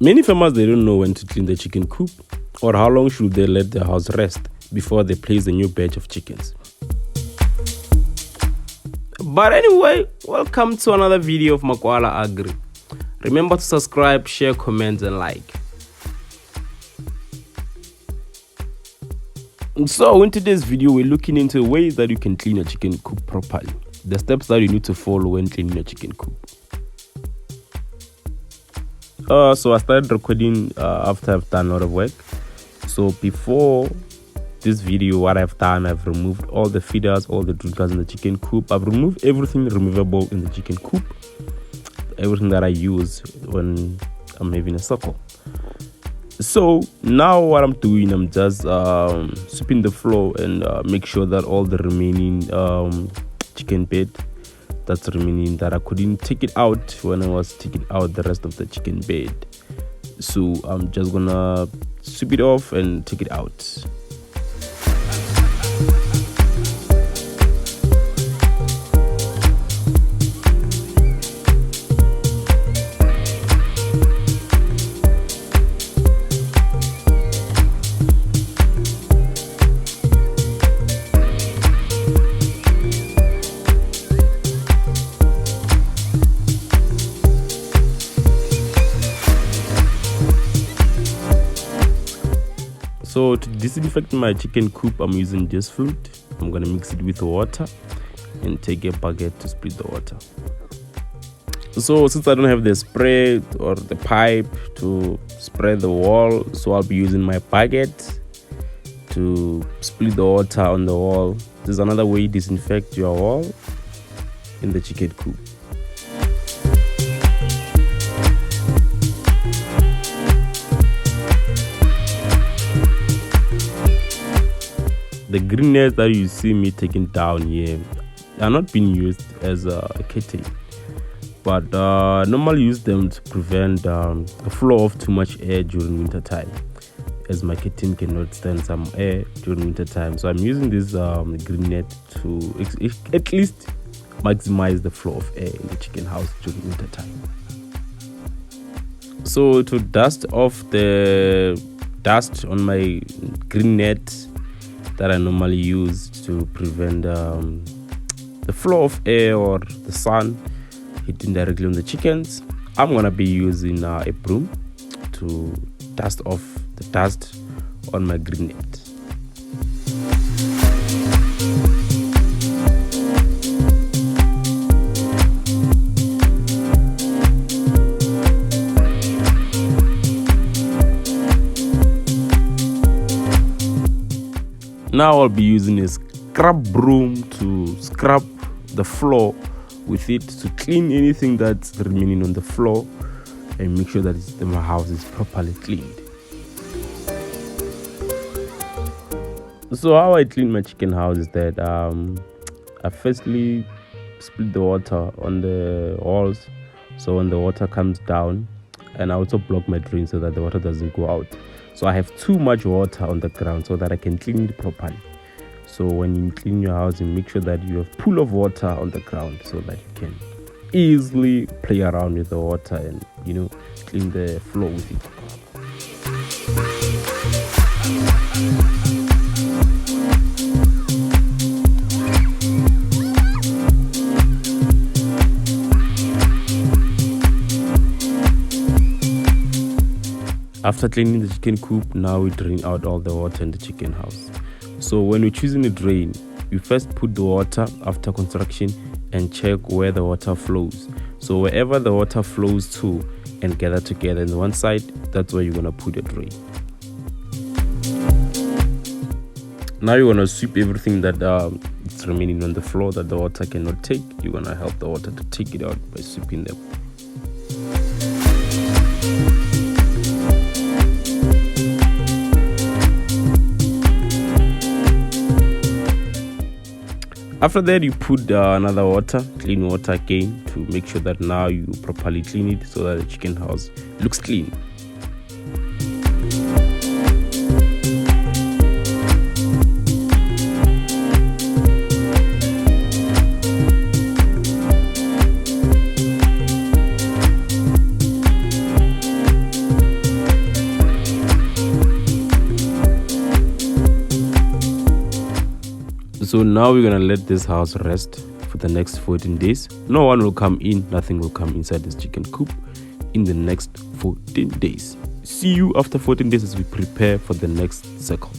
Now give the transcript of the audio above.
Many farmers, they don't know when to clean the chicken coop or how long should they let the house rest before they place a new batch of chickens. But anyway, welcome to another video of Makwala Agri. Remember to subscribe, share, comment and like. So in today's video, we're looking into ways that you can clean your chicken coop properly. The steps that you need to follow when cleaning your chicken coop. So I started recording after I've done a lot of work. So before this video, what I've done, I've removed all the feeders, all the drinkers in the chicken coop. I've removed everything removable in the chicken coop, everything that I use when I'm having a circle. So now what I'm doing, I'm just sweeping the floor and make sure that all the remaining chicken bed that's remaining, that I couldn't take it out when I was taking out the rest of the chicken bed. So I'm just gonna sweep it off and take it out. So to disinfect my chicken coop, I'm using this fluid. I'm gonna mix it with water and take a bucket to split the water. So since I don't have the spray or the pipe to spray the wall, so I'll be using my bucket to split the water on the wall. This is another way you disinfect your wall in the chicken coop. The green nets that you see me taking down here are not being used as a curtain, but normally use them to prevent the flow of too much air during winter time, as my curtain cannot stand some air during winter time. So I'm using this green net to at least maximize the flow of air in the chicken house during winter time. So to dust off the dust on my green net that I normally use to prevent the flow of air or the sun hitting directly on the chickens, I'm gonna be using a broom to dust off the dust on my green net. Now I'll be using a scrub broom to scrub the floor with it to clean anything that's remaining on the floor and make sure that my house is properly cleaned. So how I clean my chicken house is that I firstly split the water on the walls, so when the water comes down, and I also block my drain so that the water doesn't go out. So I have too much water on the ground so that I can clean it properly. So when you clean your house, you make sure that you have a pool of water on the ground so that you can easily play around with the water and, you know, clean the floor with it. After cleaning the chicken coop, now we drain out all the water in the chicken house. So when we're choosing a drain, we first put the water after construction and check where the water flows. So wherever the water flows to and gather together in one side, that's where you're gonna put your drain. Now you're gonna sweep everything that is remaining on the floor that the water cannot take. You're gonna help the water to take it out by sweeping them. After that, you put another water, clean water again, to make sure that now you properly clean it so that the chicken house looks clean. So now we're gonna let this house rest for the next 14 days. No one will come in, nothing will come inside this chicken coop in the next 14 days. See you after 14 days as we prepare for the next cycle.